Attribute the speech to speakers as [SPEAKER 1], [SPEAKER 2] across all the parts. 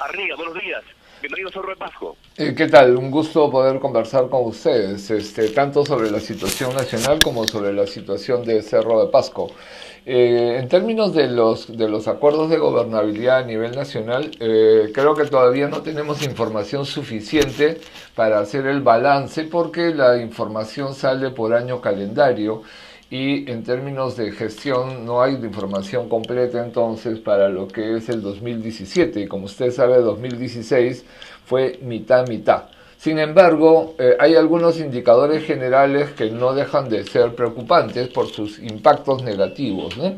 [SPEAKER 1] Barriga, buenos días. Bienvenido a Zorro de Pasco.
[SPEAKER 2] ¿Qué tal? Un gusto poder conversar con ustedes, tanto sobre la situación nacional como sobre la situación de Cerro de Pasco. En términos de los acuerdos de gobernabilidad a nivel nacional, creo que todavía no tenemos información suficiente para hacer el balance porque la información sale por año calendario y en términos de gestión no hay información completa entonces para lo que es el 2017 y como usted sabe 2016 fue mitad-mitad. Sin embargo, hay algunos indicadores generales que no dejan de ser preocupantes por sus impactos negativos, ¿no?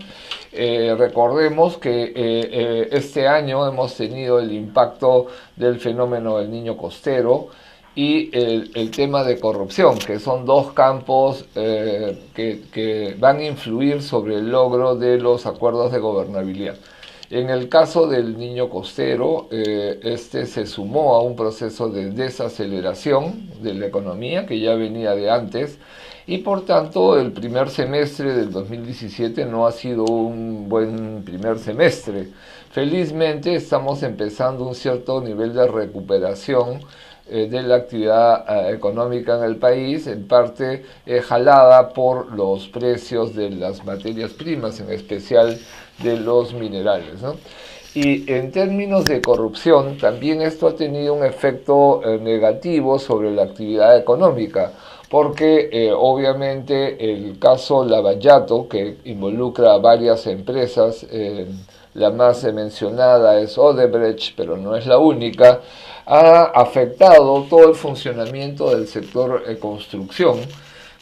[SPEAKER 2] Recordemos que este año hemos tenido el impacto del fenómeno del niño costero y el tema de corrupción, que son dos campos que van a influir sobre el logro de los acuerdos de gobernabilidad. En el caso del niño costero, este se sumó a un proceso de desaceleración de la economía que ya venía de antes y por tanto el primer semestre del 2017 no ha sido un buen primer semestre. Felizmente estamos empezando un cierto nivel de recuperación de la actividad económica en el país, en parte jalada por los precios de las materias primas, en especial de los minerales, ¿no? Y en términos de corrupción, también esto ha tenido un efecto negativo sobre la actividad económica, porque obviamente el caso Lavallato, que involucra a varias empresas, la más mencionada es Odebrecht, pero no es la única, ha afectado todo el funcionamiento del sector construcción,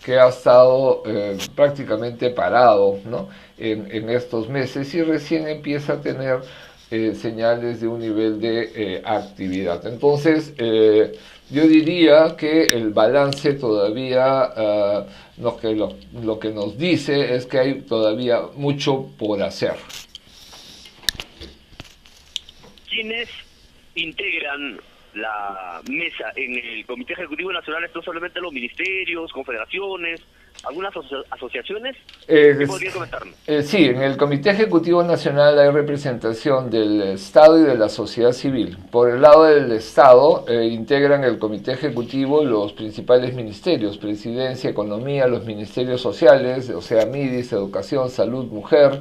[SPEAKER 2] que ha estado prácticamente parado, ¿no? en estos meses y recién empieza a tener señales de un nivel de actividad. Entonces, yo diría que el balance todavía, lo que nos dice es que hay todavía mucho por hacer.
[SPEAKER 1] ¿Quiénes integran la mesa en el Comité Ejecutivo Nacional? ¿Esto solamente los ministerios, confederaciones, algunas asociaciones? ¿Qué podría comentarnos?
[SPEAKER 2] Sí, en el Comité Ejecutivo Nacional hay representación del Estado y de la sociedad civil. Por el lado del Estado integran el Comité Ejecutivo los principales ministerios, Presidencia, Economía, los ministerios sociales, o sea, MIDIS, Educación, Salud, Mujer.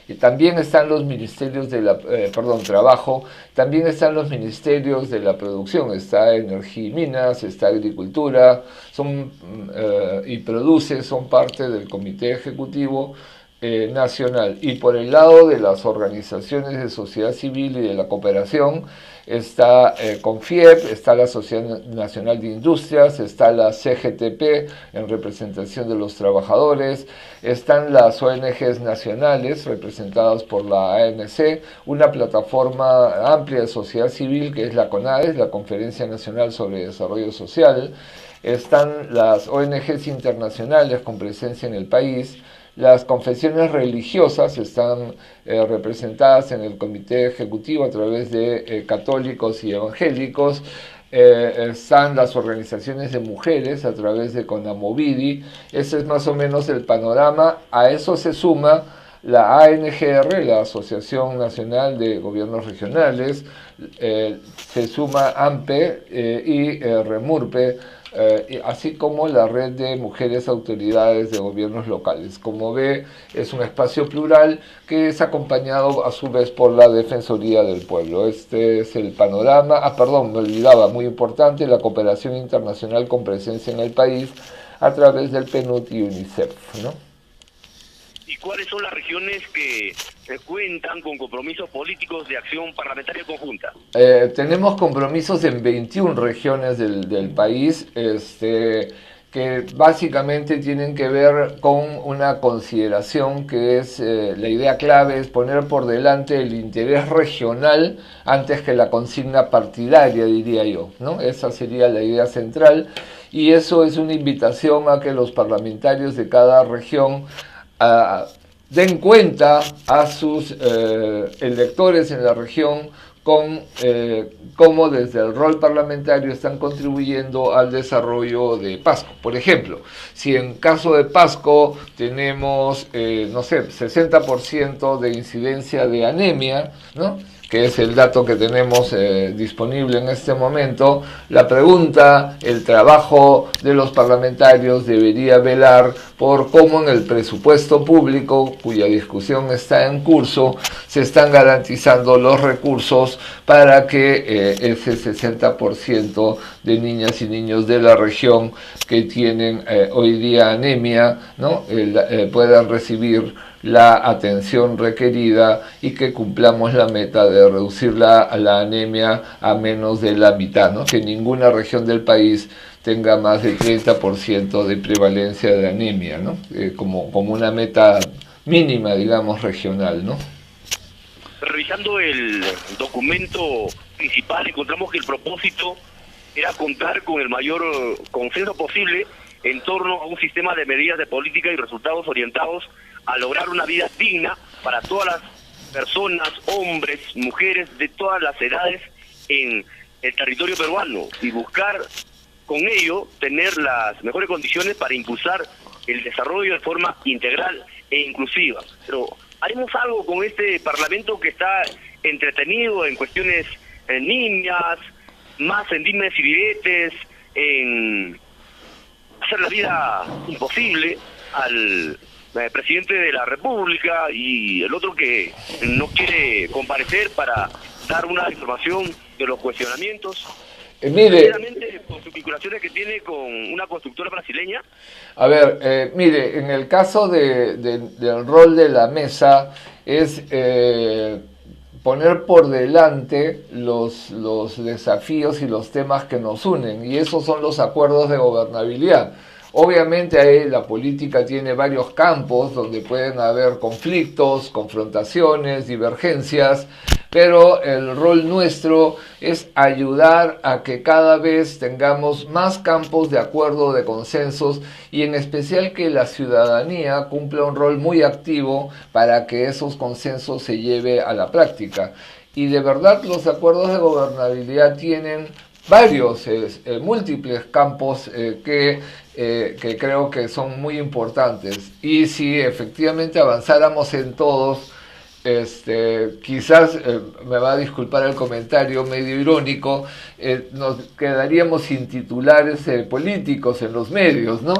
[SPEAKER 2] Y también están los ministerios de trabajo, también están los ministerios de la producción, está Energía y Minas, está Agricultura, y Produce, son parte del Comité Ejecutivo Nacional. Y por el lado de las organizaciones de sociedad civil y de la cooperación, está CONFIEP, está la Sociedad Nacional de Industrias, está la CGTP en representación de los trabajadores, están las ONGs nacionales representadas por la ANC, una plataforma amplia de sociedad civil que es la CONADES, la Conferencia Nacional sobre Desarrollo Social, están las ONGs internacionales con presencia en el país. Las confesiones religiosas están representadas en el Comité Ejecutivo a través de católicos y evangélicos. Están las organizaciones de mujeres a través de CONAMOVIDI. Ese es más o menos el panorama. A eso se suma la ANGR, la Asociación Nacional de Gobiernos Regionales, se suma AMPE y REMURPE, así como la red de mujeres autoridades de gobiernos locales. Como ve, es un espacio plural que es acompañado a su vez por la Defensoría del Pueblo. Este es el panorama. Me olvidaba, muy importante, la cooperación internacional con presencia en el país a través del PNUD y UNICEF, ¿no?
[SPEAKER 1] ¿Y cuáles son las regiones que cuentan con compromisos políticos de acción parlamentaria conjunta?
[SPEAKER 2] Tenemos compromisos en 21 regiones del país, que básicamente tienen que ver con una consideración que es, la idea clave es poner por delante el interés regional antes que la consigna partidaria, diría yo, ¿no? Esa sería la idea central y eso es una invitación a que los parlamentarios de cada región den cuenta a sus electores en la región con cómo desde el rol parlamentario están contribuyendo al desarrollo de Pasco. Por ejemplo, si en caso de Pasco tenemos, 60% de incidencia de anemia, ¿no? que es el dato que tenemos disponible en este momento, la pregunta, el trabajo de los parlamentarios debería velar por cómo en el presupuesto público, cuya discusión está en curso, se están garantizando los recursos para que ese 60% de niñas y niños de la región que tienen hoy día anemia, ¿no? Puedan recibir la atención requerida y que cumplamos la meta de reducir la anemia a menos de la mitad, ¿no? Que ninguna región del país tenga más del 30% de prevalencia de anemia, ¿no? Como una meta mínima, digamos, regional, ¿no?
[SPEAKER 1] Revisando el documento principal, encontramos que el propósito era contar con el mayor consenso posible en torno a un sistema de medidas de política y resultados orientados a lograr una vida digna para todas las personas, hombres, mujeres de todas las edades en el territorio peruano, y buscar con ello tener las mejores condiciones para impulsar el desarrollo de forma integral e inclusiva. Pero haremos algo con este Parlamento que está entretenido en cuestiones niñas, más en dimes y diretes, en hacer la vida imposible al presidente de la República y el otro que no quiere comparecer para dar una información de los cuestionamientos.
[SPEAKER 2] Mire,
[SPEAKER 1] por sus vinculaciones que tiene con una constructora brasileña.
[SPEAKER 2] A ver, mire, en el caso del rol de la mesa es poner por delante los desafíos y los temas que nos unen, y esos son los acuerdos de gobernabilidad. Obviamente ahí la política tiene varios campos donde pueden haber conflictos, confrontaciones, divergencias, pero el rol nuestro es ayudar a que cada vez tengamos más campos de acuerdo, de consensos, y en especial que la ciudadanía cumpla un rol muy activo para que esos consensos se lleve a la práctica. Y de verdad los acuerdos de gobernabilidad tienen varios, múltiples campos que creo que son muy importantes, y si efectivamente avanzáramos en todos, quizás me va a disculpar el comentario medio irónico, nos quedaríamos sin titulares políticos en los medios, ¿no?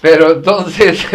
[SPEAKER 2] Pero entonces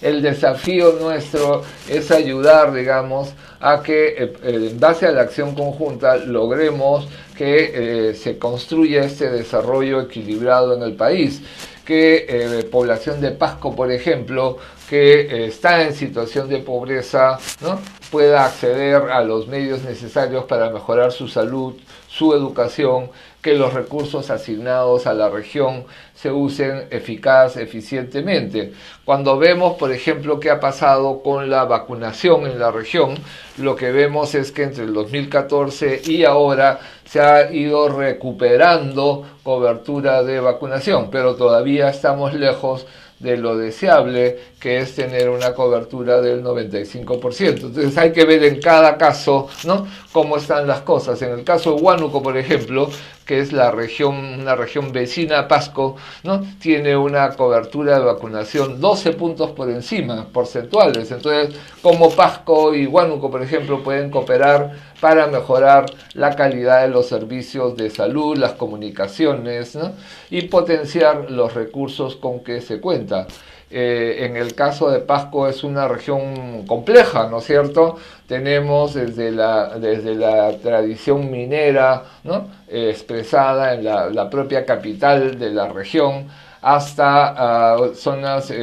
[SPEAKER 2] el desafío nuestro es ayudar, digamos, a que en base a la acción conjunta logremos que se construya este desarrollo equilibrado en el país, que población de Pasco, por ejemplo, que está en situación de pobreza, ¿no?, pueda acceder a los medios necesarios para mejorar su salud, su educación, que los recursos asignados a la región se usen eficientemente. Cuando vemos, por ejemplo, qué ha pasado con la vacunación en la región, lo que vemos es que entre el 2014 y ahora se ha ido recuperando cobertura de vacunación, pero todavía estamos lejos de lo deseable, que es tener una cobertura del 95%. Entonces hay que ver en cada caso, ¿no?, cómo están las cosas. En el caso de Huánuco, por ejemplo, que es una región vecina a Pasco, ¿no?, tiene una cobertura de vacunación 12 puntos por encima, porcentuales. Entonces, como Pasco y Huánuco, por ejemplo, pueden cooperar para mejorar la calidad de los servicios de salud, las comunicaciones, ¿no?, y potenciar los recursos con que se cuenta. En el caso de Pasco es una región compleja, ¿no es cierto? Tenemos desde la tradición minera, ¿no?, expresada en la propia capital de la región, hasta zonas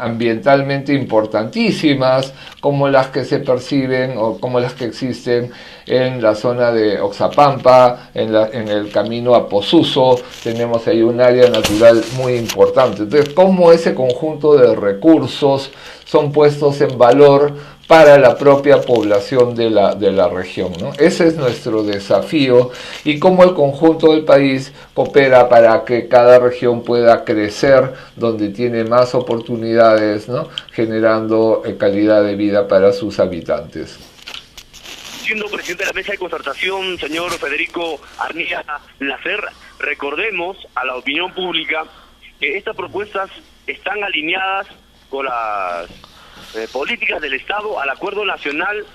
[SPEAKER 2] ambientalmente importantísimas, como las que se perciben o como las que existen en la zona de Oxapampa, en el camino a Posuso. Tenemos ahí un área natural muy importante. Entonces, cómo ese conjunto de recursos son puestos en valor para la propia población de la región, ¿no? Ese es nuestro desafío, y cómo el conjunto del país coopera para que cada región pueda crecer donde tiene más oportunidades, ¿no?, generando calidad de vida para sus habitantes.
[SPEAKER 1] Siendo presidente de la Mesa de Concertación, señor Federico Arnía Lacer, recordemos a la opinión pública que estas propuestas están alineadas con las políticas del Estado al Acuerdo Nacional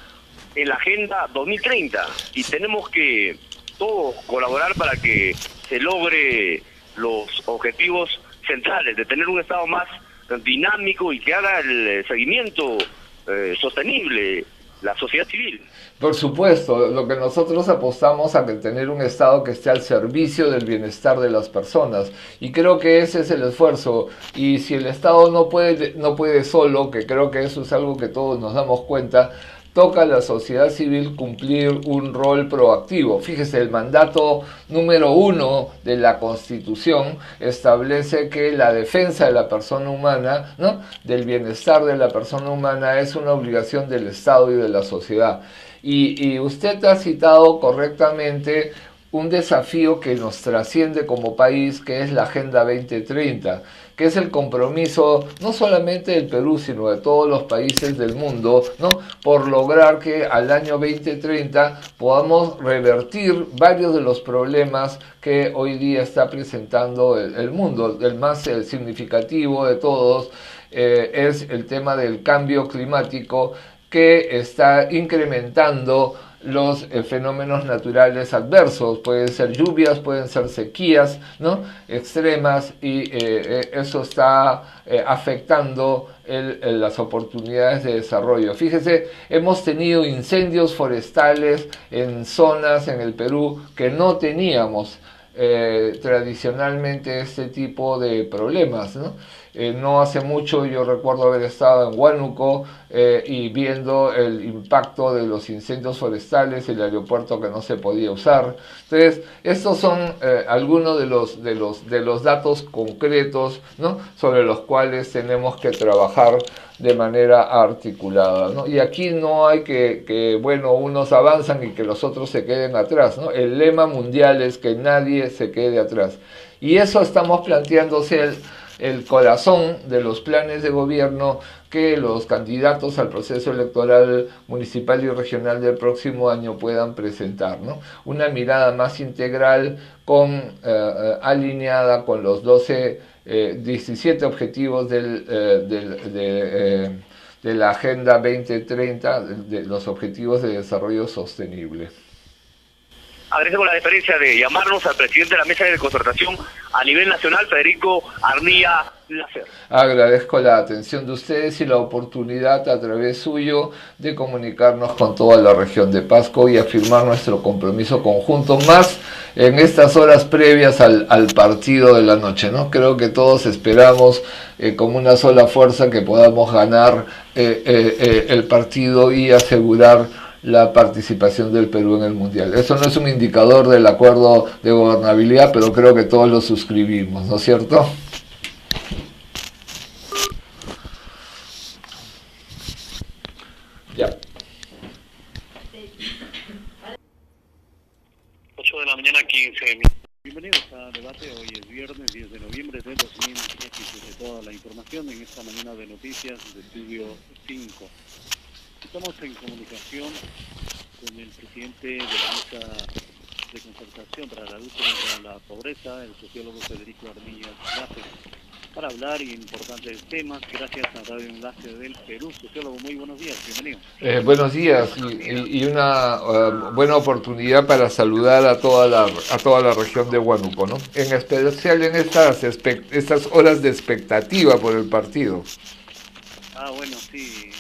[SPEAKER 1] en la Agenda 2030 y tenemos que todos colaborar para que se logre los objetivos centrales de tener un Estado más dinámico y que haga el seguimiento sostenible, la sociedad civil.
[SPEAKER 2] Por supuesto, lo que nosotros apostamos a que tener un Estado que esté al servicio del bienestar de las personas, y creo que ese es el esfuerzo. Y si el Estado no puede solo, que creo que eso es algo que todos nos damos cuenta, toca a la sociedad civil cumplir un rol proactivo. Fíjese, el mandato número 1 de la Constitución establece que la defensa de la persona humana, ¿no?, del bienestar de la persona humana, es una obligación del Estado y de la sociedad. Y usted ha citado correctamente un desafío que nos trasciende como país, que es la Agenda 2030, que es el compromiso no solamente del Perú, sino de todos los países del mundo, ¿no?, por lograr que al año 2030 podamos revertir varios de los problemas que hoy día está presentando el mundo. El más significativo de todos es el tema del cambio climático, que está incrementando los fenómenos naturales adversos. Pueden ser lluvias, pueden ser sequías, ¿no?, extremas, y eso está afectando las oportunidades de desarrollo. Fíjese, hemos tenido incendios forestales en zonas en el Perú que no teníamos tradicionalmente este tipo de problemas, ¿no? No hace mucho yo recuerdo haber estado en Huánuco y viendo el impacto de los incendios forestales, el aeropuerto que no se podía usar. Entonces, estos son algunos de los datos concretos, ¿no?, sobre los cuales tenemos que trabajar de manera articulada, ¿no? Y aquí no hay que unos avanzan y que los otros se queden atrás, ¿no? El lema mundial es que nadie se quede atrás. Y eso estamos planteándose el corazón de los planes de gobierno que los candidatos al proceso electoral municipal y regional del próximo año puedan presentar, ¿no? Una mirada más integral, alineada con los 17 objetivos de la Agenda 2030, de los Objetivos de Desarrollo Sostenible.
[SPEAKER 1] Agradecemos la deferencia de llamarnos al presidente de la Mesa de Concertación a nivel nacional, Federico Arnía Láser.
[SPEAKER 2] Agradezco la atención de ustedes y la oportunidad a través suyo de comunicarnos con toda la región de Pasco y afirmar nuestro compromiso conjunto, más en estas horas previas al partido de la noche, ¿no? Creo que todos esperamos como una sola fuerza que podamos ganar el partido y asegurar la participación del Perú en el Mundial. Eso no es un indicador del acuerdo de gobernabilidad, pero creo que todos lo suscribimos, ¿no es cierto? Ya.
[SPEAKER 1] 8 de la mañana, 15 minutos.
[SPEAKER 3] Bienvenidos a debate. Hoy es viernes 10 de noviembre de 2017. Toda la información en esta mañana de noticias de Estudio 5. Estamos en comunicación con el presidente de la Mesa de Concertación para la lucha contra la pobreza, el sociólogo Federico Arnía Láser, para hablar de importantes temas. Gracias a Radio Enlace del Perú. Sociólogo, muy buenos días, bienvenido.
[SPEAKER 2] Buenos días y una buena oportunidad para saludar a toda la región de Huánuco, ¿no? En especial en estas horas de expectativa por el partido.
[SPEAKER 3] Bueno, sí.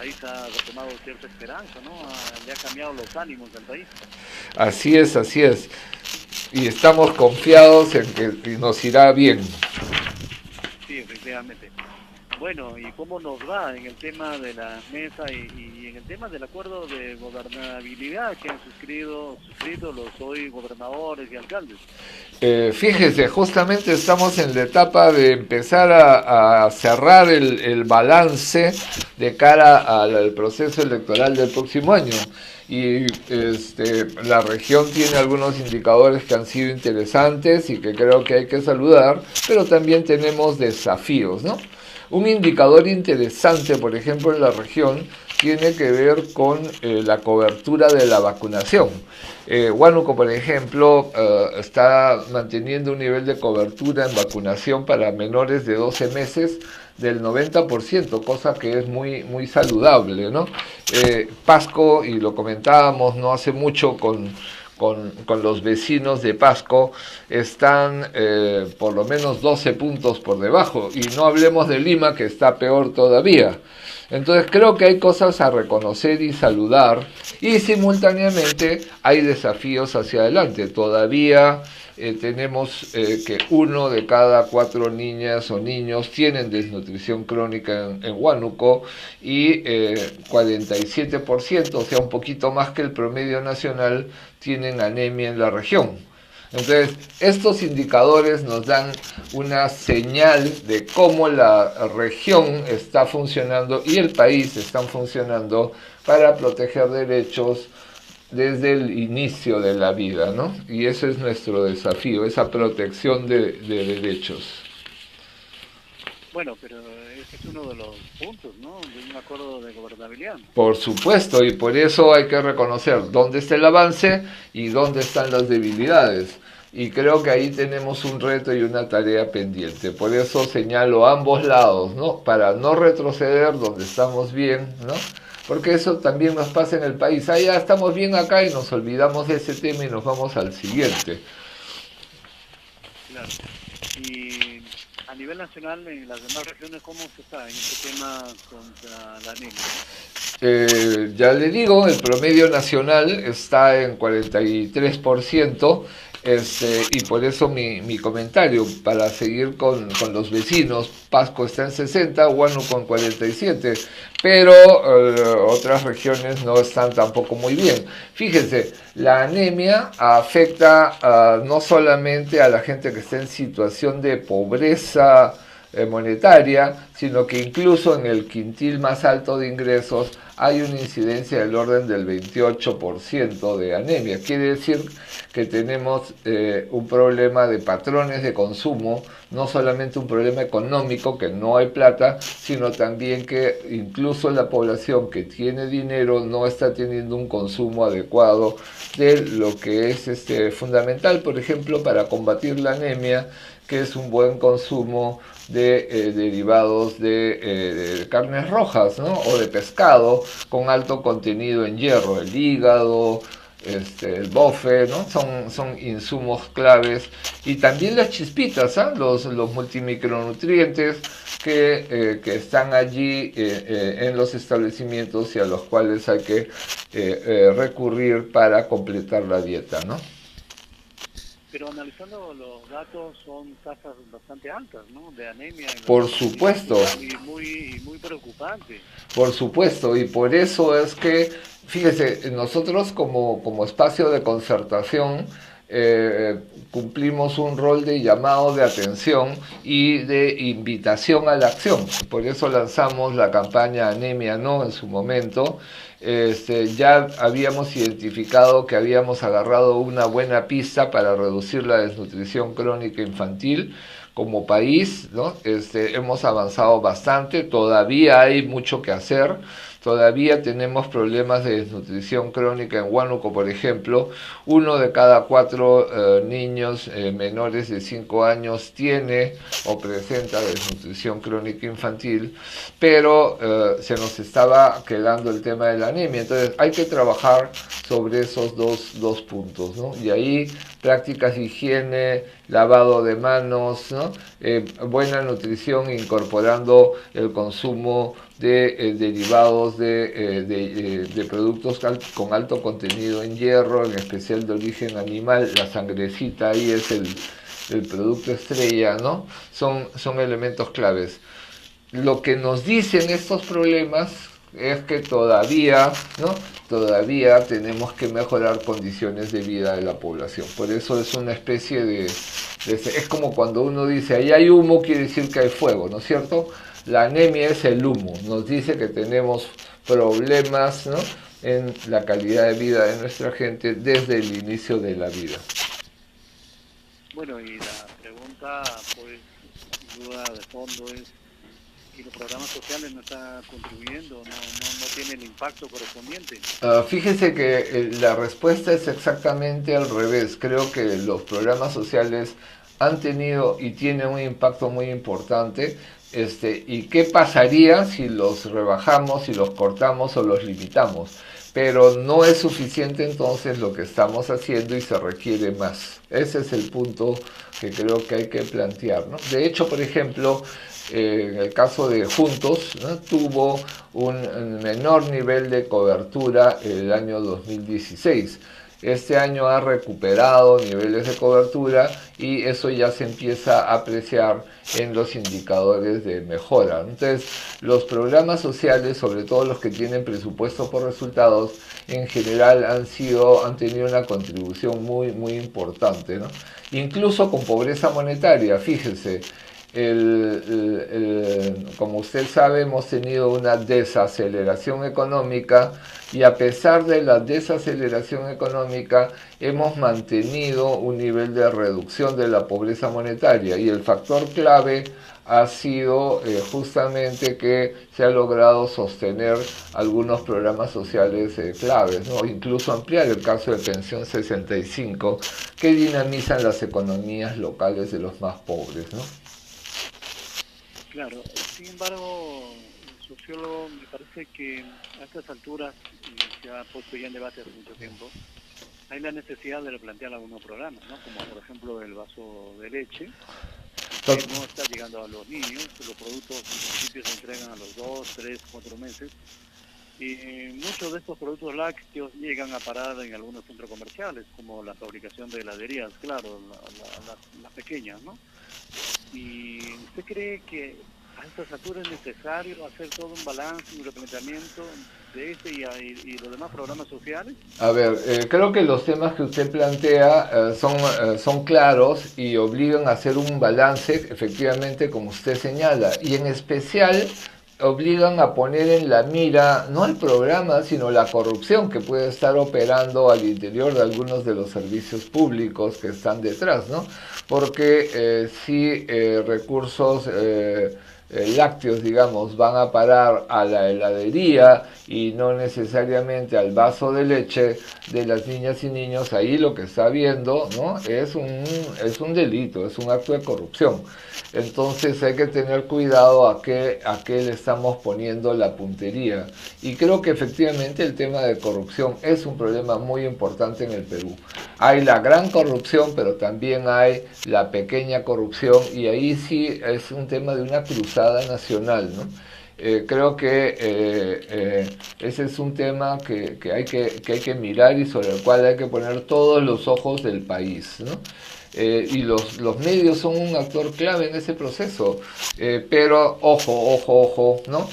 [SPEAKER 3] El país ha retomado cierta esperanza, ¿no? Le ha cambiado los ánimos del país.
[SPEAKER 2] Así es. Y estamos confiados en que nos irá bien.
[SPEAKER 3] Sí, efectivamente. Bueno, ¿y cómo nos va en el tema de la mesa y en el tema del acuerdo de gobernabilidad que han suscrito los hoy gobernadores y alcaldes?
[SPEAKER 2] Fíjese, justamente estamos en la etapa de empezar a cerrar el balance de cara al proceso electoral del próximo año. Y la región tiene algunos indicadores que han sido interesantes y que creo que hay que saludar, pero también tenemos desafíos, ¿no? Un indicador interesante, por ejemplo, en la región tiene que ver con la cobertura de la vacunación. Huánuco, por ejemplo, está manteniendo un nivel de cobertura en vacunación para menores de 12 meses del 90%, cosa que es muy, muy saludable, ¿no? Pasco, y lo comentábamos no hace mucho con los vecinos de Pasco, están por lo menos 12 puntos por debajo, y no hablemos de Lima, que está peor todavía. Entonces creo que hay cosas a reconocer y saludar, y simultáneamente hay desafíos hacia adelante. Todavía tenemos que 1 de cada 4 niñas o niños tienen desnutrición crónica en Huánuco, y 47%, o sea, un poquito más que el promedio nacional, tienen anemia en la región. Entonces, estos indicadores nos dan una señal de cómo la región está funcionando y el país están funcionando para proteger derechos desde el inicio de la vida, ¿no? Y ese es nuestro desafío, esa protección de derechos.
[SPEAKER 3] Bueno, pero ese es uno de los puntos, ¿no?, de un acuerdo de gobernabilidad.
[SPEAKER 2] Por supuesto, y por eso hay que reconocer dónde está el avance y dónde están las debilidades. Y creo que ahí tenemos un reto y una tarea pendiente. Por eso señalo ambos lados, ¿no? Para no retroceder donde estamos bien, ¿no? Porque eso también nos pasa en el país. Ah, ya estamos bien acá y nos olvidamos de ese tema y nos vamos al siguiente.
[SPEAKER 3] Claro. Y a nivel nacional, en las demás regiones, ¿cómo se está en este tema contra la anemia?
[SPEAKER 2] Ya le digo, el promedio nacional está en 43%, y por eso mi comentario, para seguir con los vecinos. Pasco está en 60, Huánuco en 47, pero otras regiones no están tampoco muy bien. Fíjense, la anemia afecta no solamente a la gente que está en situación de pobreza monetaria, sino que incluso en el quintil más alto de ingresos hay una incidencia del orden del 28% de anemia. Quiere decir que tenemos un problema de patrones de consumo, no solamente un problema económico, que no hay plata, sino también que incluso la población que tiene dinero no está teniendo un consumo adecuado de lo que es fundamental, por ejemplo, para combatir la anemia, que es un buen consumo de derivados de carnes rojas, ¿no?, o de pescado con alto contenido en hierro, el hígado, el bofe, ¿no? Son insumos claves, y también las chispitas, ¿eh? los multimicronutrientes que están allí en los establecimientos y a los cuales hay que recurrir para completar la dieta, ¿no?
[SPEAKER 3] Pero analizando los datos, son tasas bastante altas, ¿no?, de anemia.
[SPEAKER 2] Por supuesto.
[SPEAKER 3] Y muy preocupante.
[SPEAKER 2] Por supuesto, y por eso es que, fíjese, nosotros como espacio de concertación cumplimos un rol de llamado de atención y de invitación a la acción. Por eso lanzamos la campaña Anemia No en su momento. Ya habíamos identificado que habíamos agarrado una buena pista para reducir la desnutrición crónica infantil como país, ¿no? Hemos avanzado bastante, todavía hay mucho que hacer. Todavía tenemos problemas de desnutrición crónica en Huánuco, por ejemplo. 1 de cada 4 niños menores de 5 años tiene o presenta desnutrición crónica infantil, pero se nos estaba quedando el tema de la anemia. Entonces hay que trabajar sobre esos dos puntos, ¿no? Y ahí prácticas de higiene, lavado de manos, ¿no? Buena nutrición, incorporando el consumo de derivados de productos con alto contenido en hierro, en especial de origen animal. La sangrecita ahí es el producto estrella, ¿no? Son elementos claves. Lo que nos dicen estos problemas es que todavía tenemos que mejorar condiciones de vida de la población. Por eso es una especie es como cuando uno dice, ahí hay humo, quiere decir que hay fuego, ¿no es cierto? La anemia es el humo, nos dice que tenemos problemas, ¿no?, en la calidad de vida de nuestra gente desde el inicio de la vida.
[SPEAKER 3] Bueno, y la pregunta, pues, duda de fondo es, ¿y los programas sociales no están contribuyendo, no tienen el impacto correspondiente?
[SPEAKER 2] Fíjese que la respuesta es exactamente al revés. Creo que los programas sociales han tenido y tienen un impacto muy importante, ¿Y qué pasaría si los rebajamos, si los cortamos o los limitamos? Pero no es suficiente entonces lo que estamos haciendo y se requiere más. Ese es el punto que creo que hay que plantear, ¿no? De hecho, por ejemplo, en el caso de Juntos, ¿no?, tuvo un menor nivel de cobertura el año 2016. Este año ha recuperado niveles de cobertura y eso ya se empieza a apreciar en los indicadores de mejora. Entonces, los programas sociales, sobre todo los que tienen presupuesto por resultados, en general han tenido una contribución muy importante, ¿no? Incluso con pobreza monetaria, fíjese. Como usted sabe, hemos tenido una desaceleración económica y a pesar de la desaceleración económica hemos mantenido un nivel de reducción de la pobreza monetaria y el factor clave ha sido justamente que se ha logrado sostener algunos programas sociales claves, ¿no? Incluso ampliar el caso de Pensión 65 que dinamizan las economías locales de los más pobres, ¿no?
[SPEAKER 3] Claro, sin embargo, sociólogo, me parece que a estas alturas, y se ha puesto ya en debate hace mucho tiempo, hay la necesidad de replantear algunos programas, ¿no? Como por ejemplo el vaso de leche, que no está llegando a los niños, los productos en principio se entregan a los 2, 3, 4 meses, y muchos de estos productos lácteos llegan a parar en algunos centros comerciales, como la fabricación de heladerías, claro, las pequeñas, ¿no? ¿Y usted cree que a estas alturas es necesario hacer todo un balance, un replanteamiento de este y los demás programas sociales?
[SPEAKER 2] A ver, creo que los temas que usted plantea son claros y obligan a hacer un balance, efectivamente, como usted señala, y en especial obligan a poner en la mira no el programa, sino la corrupción que puede estar operando al interior de algunos de los servicios públicos que están detrás, ¿no? Porque si recursos lácteos, digamos, van a parar a la heladería y no necesariamente al vaso de leche de las niñas y niños, ahí lo que está habiendo, ¿no?, es un delito, es un acto de corrupción. Entonces hay que tener cuidado a qué le estamos poniendo la puntería. Y creo que efectivamente el tema de corrupción es un problema muy importante en el Perú. Hay la gran corrupción, pero también hay la pequeña corrupción, y ahí sí es un tema de una cruzada nacional, ¿no? Creo que ese es un tema que hay que mirar y sobre el cual hay que poner todos los ojos del país, ¿no? Y los medios son un actor clave en ese proceso, pero ojo, ¿no?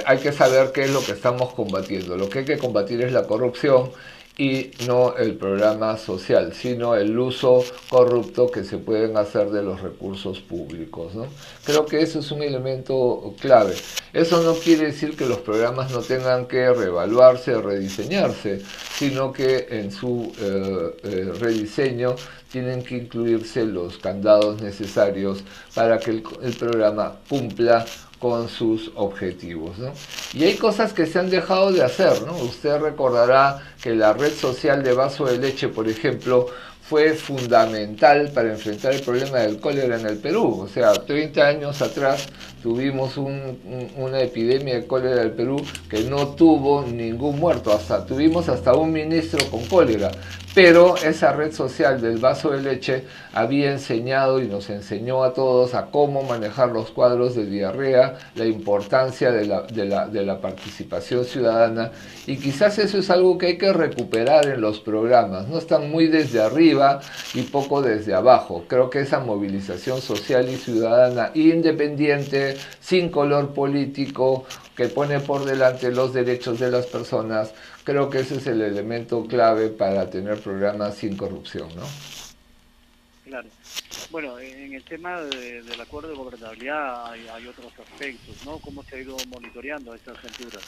[SPEAKER 2] Hay que saber qué es lo que estamos combatiendo. Lo que hay que combatir es la corrupción y no el programa social, sino el uso corrupto que se pueden hacer de los recursos públicos, ¿no? Creo que eso es un elemento clave. Eso no quiere decir que los programas no tengan que reevaluarse, rediseñarse, sino que en su rediseño tienen que incluirse los candados necesarios para que el programa cumpla con sus objetivos, ¿no? Y hay cosas que se han dejado de hacer, ¿no? Usted recordará que la red social de vaso de leche, por ejemplo, fue fundamental para enfrentar el problema del cólera en el Perú. O sea, 30 años atrás tuvimos una epidemia de cólera en el Perú que no tuvo ningún muerto. Tuvimos hasta un ministro con cólera. Pero esa red social del vaso de leche había enseñado y nos enseñó a todos a cómo manejar los cuadros de diarrea, la importancia de la participación ciudadana, y quizás eso es algo que hay que recuperar en los programas. No están muy desde arriba y poco desde abajo. Creo que esa movilización social y ciudadana independiente, sin color político, que pone por delante los derechos de las personas, creo que ese es el elemento clave para tener programas sin corrupción, ¿no?
[SPEAKER 3] Claro. Bueno, en el tema del acuerdo de gobernabilidad hay otros aspectos, ¿no? ¿Cómo se ha ido monitoreando a estas alturas?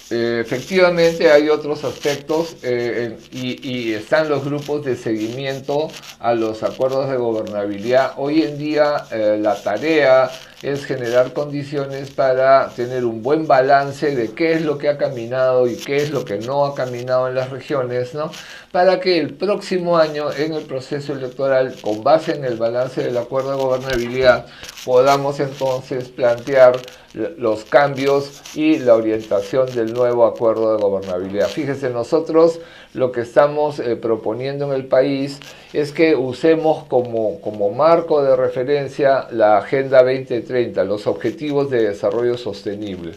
[SPEAKER 2] Efectivamente hay otros aspectos y están los grupos de seguimiento a los acuerdos de gobernabilidad. Hoy en día la tarea es generar condiciones para tener un buen balance de qué es lo que ha caminado y qué es lo que no ha caminado en las regiones, ¿no? Para que el próximo año en el proceso electoral, con base en el balance balance del acuerdo de gobernabilidad, podamos entonces plantear los cambios y la orientación del nuevo acuerdo de gobernabilidad. Fíjese, nosotros lo que estamos proponiendo en el país es que usemos como marco de referencia la Agenda 2030, los Objetivos de Desarrollo Sostenible.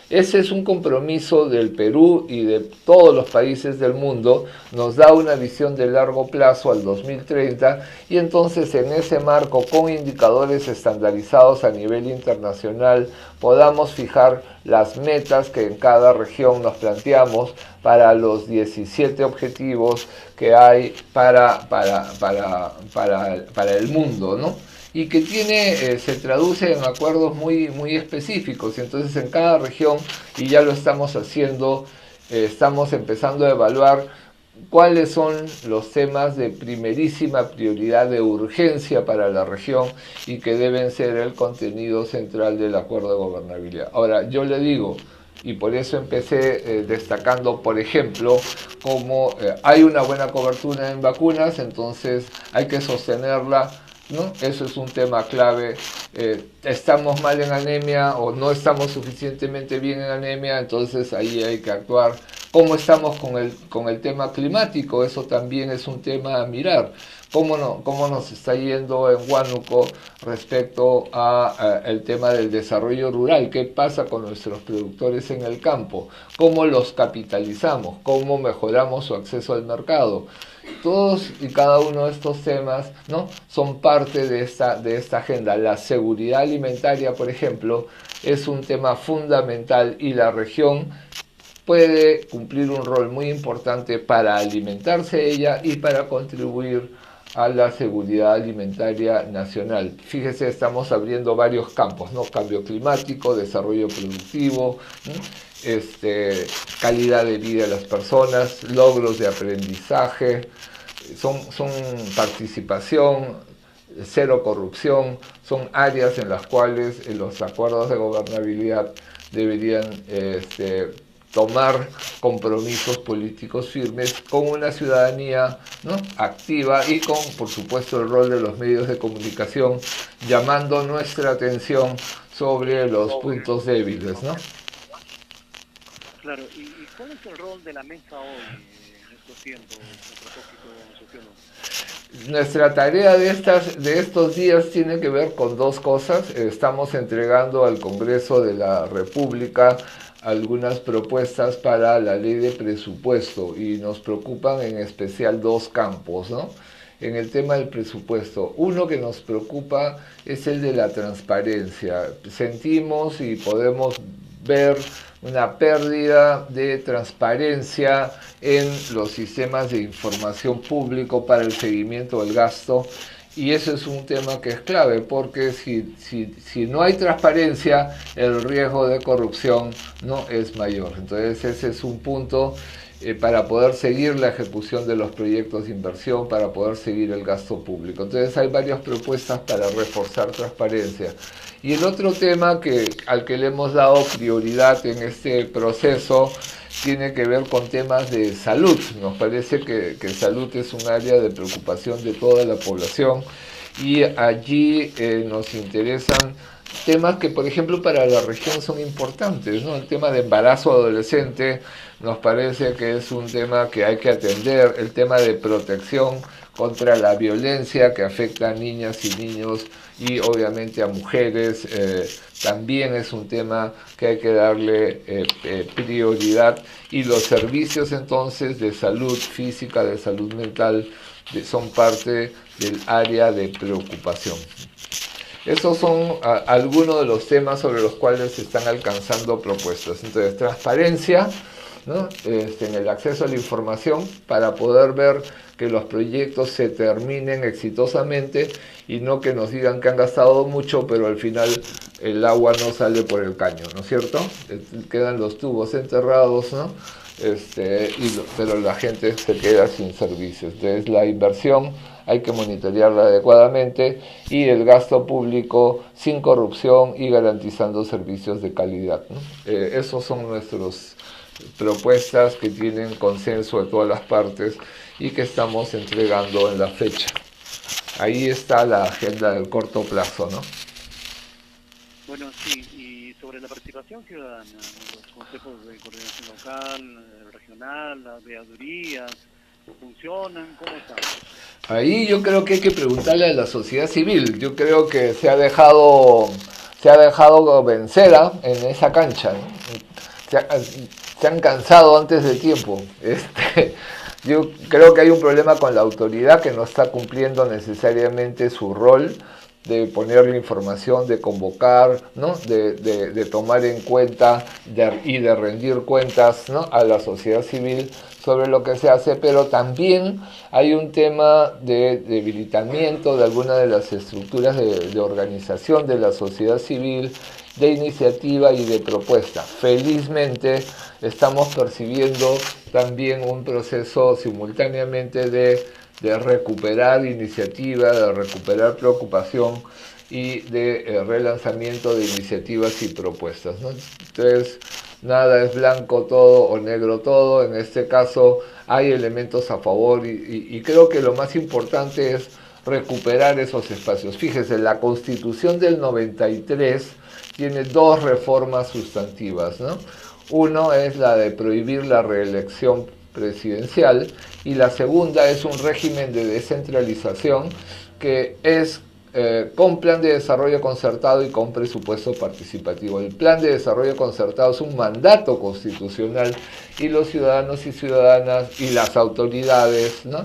[SPEAKER 2] Ese es un compromiso del Perú y de todos los países del mundo, nos da una visión de largo plazo al 2030 y entonces en ese marco con indicadores estandarizados a nivel internacional podamos fijar las metas que en cada región nos planteamos para los 17 objetivos que hay para el mundo, ¿no? Y que se traduce en acuerdos muy específicos. Y entonces en cada región, y ya lo estamos haciendo, estamos empezando a evaluar cuáles son los temas de primerísima prioridad, de urgencia para la región y que deben ser el contenido central del acuerdo de gobernabilidad. Ahora, yo le digo, y por eso empecé destacando, por ejemplo, como hay una buena cobertura en vacunas, entonces hay que sostenerla, ¿no? Eso es un tema clave. Estamos mal en anemia o no estamos suficientemente bien en anemia, entonces ahí hay que actuar. ¿Cómo estamos con el tema climático? Eso también es un tema a mirar. ¿Cómo nos está yendo en Huánuco respecto a el tema del desarrollo rural? ¿Qué pasa con nuestros productores en el campo? ¿Cómo los capitalizamos? ¿Cómo mejoramos su acceso al mercado? Todos y cada uno de estos temas, ¿no?, son parte de esta agenda. La seguridad alimentaria, por ejemplo, es un tema fundamental y la región puede cumplir un rol muy importante para alimentarse ella y para contribuir a la seguridad alimentaria nacional. Fíjese, estamos abriendo varios campos, ¿no? Cambio climático, desarrollo productivo, ¿no?, calidad de vida de las personas, logros de aprendizaje, son participación, cero corrupción, son áreas en las cuales los acuerdos de gobernabilidad deberían tomar compromisos políticos firmes con una ciudadanía, ¿no?, activa y con, por supuesto, el rol de los medios de comunicación llamando nuestra atención sobre los puntos débiles, ¿no?
[SPEAKER 3] Claro, ¿y cuál es el rol de la mesa hoy en estos tiempos a propósito, sociólogo?
[SPEAKER 2] Nuestra tarea de estos días tiene que ver con dos cosas. Estamos entregando al Congreso de la República algunas propuestas para la ley de presupuesto y nos preocupan en especial dos campos, ¿no? En el tema del presupuesto, uno que nos preocupa es el de la transparencia. Sentimos y podemos ver una pérdida de transparencia en los sistemas de información público para el seguimiento del gasto. Y eso es un tema que es clave, porque si no hay transparencia, el riesgo de corrupción no es mayor. Entonces ese es un punto para poder seguir la ejecución de los proyectos de inversión, para poder seguir el gasto público. Entonces hay varias propuestas para reforzar transparencia. Y el otro tema al que le hemos dado prioridad en este proceso tiene que ver con temas de salud. Nos parece que salud es un área de preocupación de toda la población y allí nos interesan temas que, por ejemplo, para la región son importantes, ¿no? El tema de embarazo adolescente nos parece que es un tema que hay que atender, el tema de protección contra la violencia que afecta a niñas y niños y obviamente a mujeres, también es un tema que hay que darle prioridad, y los servicios entonces de salud física, de salud mental, son parte del área de preocupación. Esos son algunos de los temas sobre los cuales se están alcanzando propuestas. Entonces, transparencia, ¿no?, en el acceso a la información para poder ver que los proyectos se terminen exitosamente y no que nos digan que han gastado mucho, pero al final el agua no sale por el caño, ¿no es cierto? Quedan los tubos enterrados, ¿no? Pero la gente se queda sin servicios. Entonces la inversión hay que monitorearla adecuadamente y el gasto público sin corrupción y garantizando servicios de calidad, ¿no? Esos son nuestras propuestas que tienen consenso de todas las partes y que estamos entregando en la fecha. ahí está la agenda del corto plazo, ¿no?
[SPEAKER 3] Bueno, sí, y sobre la participación ciudadana, los consejos de coordinación local, regional, las veedurías, ¿funcionan? ¿Cómo están?
[SPEAKER 2] Ahí yo creo que hay que preguntarle a la sociedad civil. Yo creo que se ha dejado vencida en esa cancha, ¿no? Se han cansado antes de tiempo. Yo creo que hay un problema con la autoridad que no está cumpliendo necesariamente su rol de poner la información, de convocar, ¿no? de tomar en cuenta y de rendir cuentas, ¿no? a la sociedad civil sobre lo que se hace, pero también hay un tema de debilitamiento de algunas de las estructuras de organización de la sociedad civil, de iniciativa y de propuesta. Felizmente estamos percibiendo también un proceso simultáneamente de recuperar iniciativa, de recuperar preocupación y de relanzamiento de iniciativas y propuestas, ¿no? Entonces, nada es blanco todo o negro todo. En este caso hay elementos a favor y creo que lo más importante es recuperar esos espacios. Fíjese, la Constitución del 93 tiene dos reformas sustantivas, ¿no? Uno es la de prohibir la reelección presidencial y la segunda es un régimen de descentralización que es con plan de desarrollo concertado y con presupuesto participativo. El plan de desarrollo concertado es un mandato constitucional y los ciudadanos y ciudadanas y las autoridades, ¿no?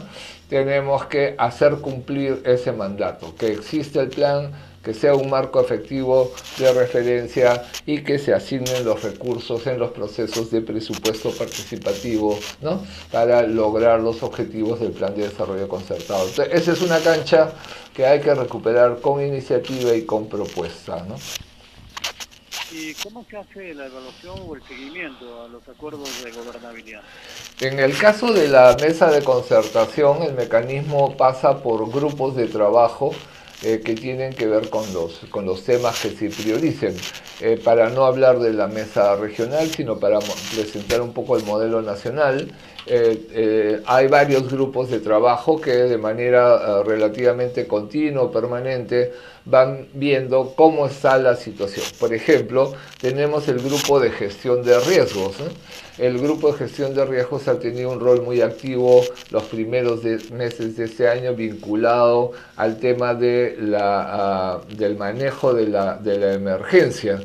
[SPEAKER 2] tenemos que hacer cumplir ese mandato, que existe el plan, que sea un marco efectivo de referencia y que se asignen los recursos en los procesos de presupuesto participativo, ¿no? para lograr los objetivos del plan de desarrollo concertado. Entonces, esa es una cancha que hay que recuperar con iniciativa y con propuesta, ¿no?
[SPEAKER 3] ¿Y cómo se hace la evaluación o el seguimiento a los acuerdos de gobernabilidad?
[SPEAKER 2] En el caso de la mesa de concertación, el mecanismo pasa por grupos de trabajo que tienen que ver con los temas que se prioricen. Para no hablar de la mesa regional, sino para presentar un poco el modelo nacional, hay varios grupos de trabajo que de manera relativamente continua o permanente van viendo cómo está la situación. Por ejemplo, tenemos el grupo de gestión de riesgos, ¿no? El grupo de gestión de riesgos ha tenido un rol muy activo los primeros meses de este año vinculado al tema de del manejo de la emergencia.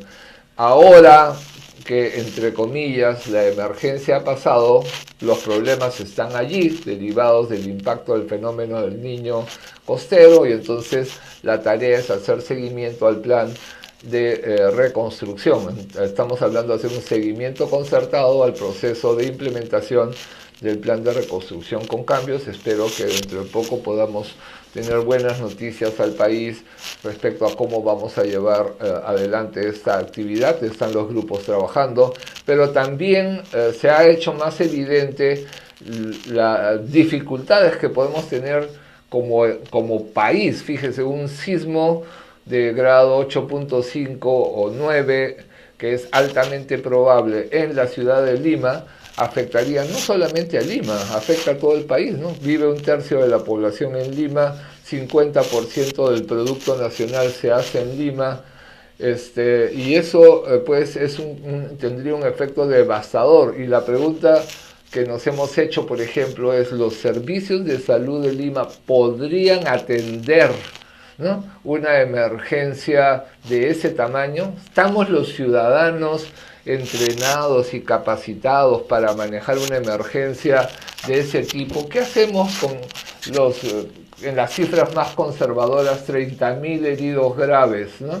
[SPEAKER 2] Ahora que, entre comillas, la emergencia ha pasado, los problemas están allí, derivados del impacto del fenómeno del Niño costero, y entonces la tarea es hacer seguimiento al plan de reconstrucción. Estamos hablando de hacer un seguimiento concertado al proceso de implementación del plan de reconstrucción con cambios. Espero que dentro de poco podamos tener buenas noticias al país respecto a cómo vamos a llevar adelante esta actividad. Están los grupos trabajando, pero también se ha hecho más evidente las dificultades que podemos tener como país. Fíjese, un sismo de grado 8.5 o 9, que es altamente probable en la ciudad de Lima, afectaría no solamente a Lima, afecta a todo el país, ¿no? Vive un tercio de la población en Lima, 50% del Producto Nacional se hace en Lima, y eso pues tendría un efecto devastador. Y la pregunta que nos hemos hecho, por ejemplo, es: ¿los servicios de salud de Lima podrían atender, ¿no?, una emergencia de ese tamaño? ¿Estamos los ciudadanos entrenados y capacitados para manejar una emergencia de ese tipo? ¿Qué hacemos con en las cifras más conservadoras, 30.000 heridos graves, ¿no?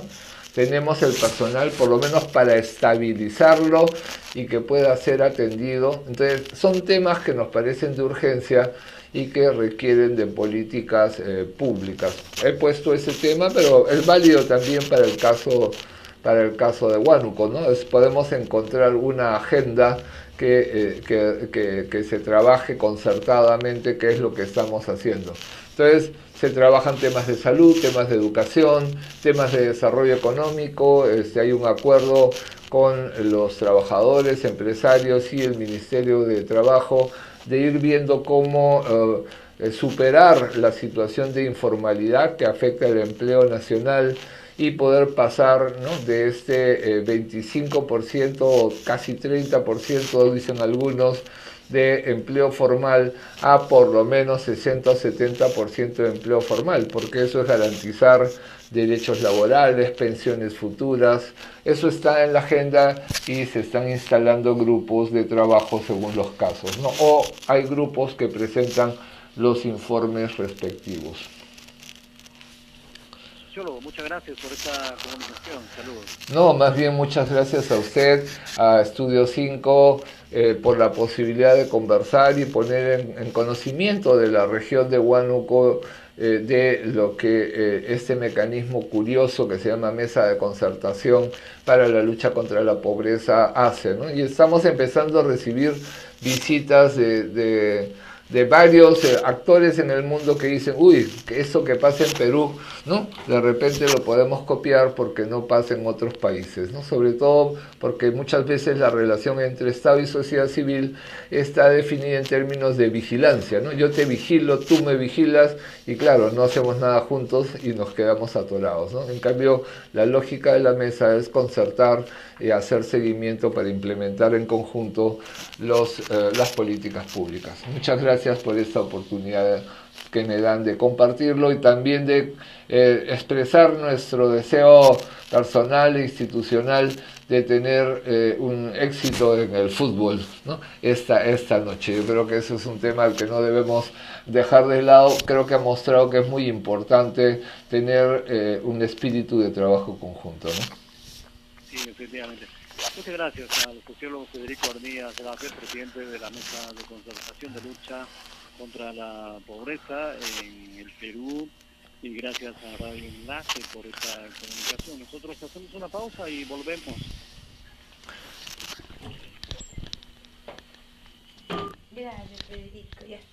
[SPEAKER 2] Tenemos el personal por lo menos para estabilizarlo y que pueda ser atendido. Entonces, son temas que nos parecen de urgencia y que requieren de políticas públicas. He puesto ese tema, pero es válido también para el caso de Huánuco, ¿no? Podemos encontrar una agenda que se trabaje concertadamente, que es lo que estamos haciendo. Entonces, se trabajan temas de salud, temas de educación, temas de desarrollo económico. Hay un acuerdo con los trabajadores, empresarios y el Ministerio de Trabajo, de ir viendo cómo superar la situación de informalidad que afecta el empleo nacional y poder pasar, ¿no?, de este 25% o casi 30%, dicen algunos, de empleo formal a por lo menos 60 o 70% de empleo formal, porque eso es garantizar derechos laborales, pensiones futuras. Eso está en la agenda y se están instalando grupos de trabajo según los casos, ¿no? O hay grupos que presentan los informes respectivos.
[SPEAKER 3] Sociólogo, muchas gracias por esta comunicación. Saludos.
[SPEAKER 2] No, más bien muchas gracias a usted, a Estudio 5, por la posibilidad de conversar y poner en conocimiento de la región de Huánuco de lo que este mecanismo curioso que se llama Mesa de Concertación para la lucha contra la pobreza hace, ¿no? Y estamos empezando a recibir visitas de varios actores en el mundo que dicen, uy, que eso que pasa en Perú, ¿no?, de repente lo podemos copiar porque no pasa en otros países, ¿no? Sobre todo porque muchas veces la relación entre Estado y sociedad civil está definida en términos de vigilancia, ¿no? Yo te vigilo, tú me vigilas, y claro, no hacemos nada juntos y nos quedamos atorados, ¿no? En cambio, la lógica de la mesa es concertar y hacer seguimiento para implementar en conjunto las políticas públicas. Muchas gracias por esta oportunidad que me dan de compartirlo y también de expresar nuestro deseo personal e institucional de tener un éxito en el fútbol, ¿no?, esta noche. Yo creo que ese es un tema al que no debemos dejar de lado. Creo que ha mostrado que es muy importante tener un espíritu de trabajo conjunto, ¿no?
[SPEAKER 3] Sí, efectivamente. Muchas gracias al sociólogo Federico Arníaz Gracias, presidente de la Mesa de Concertación de Lucha contra la Pobreza en el Perú, y gracias a Radio Enlace por esta comunicación. Nosotros hacemos una pausa y volvemos.
[SPEAKER 4] Gracias, Federico. Ya está.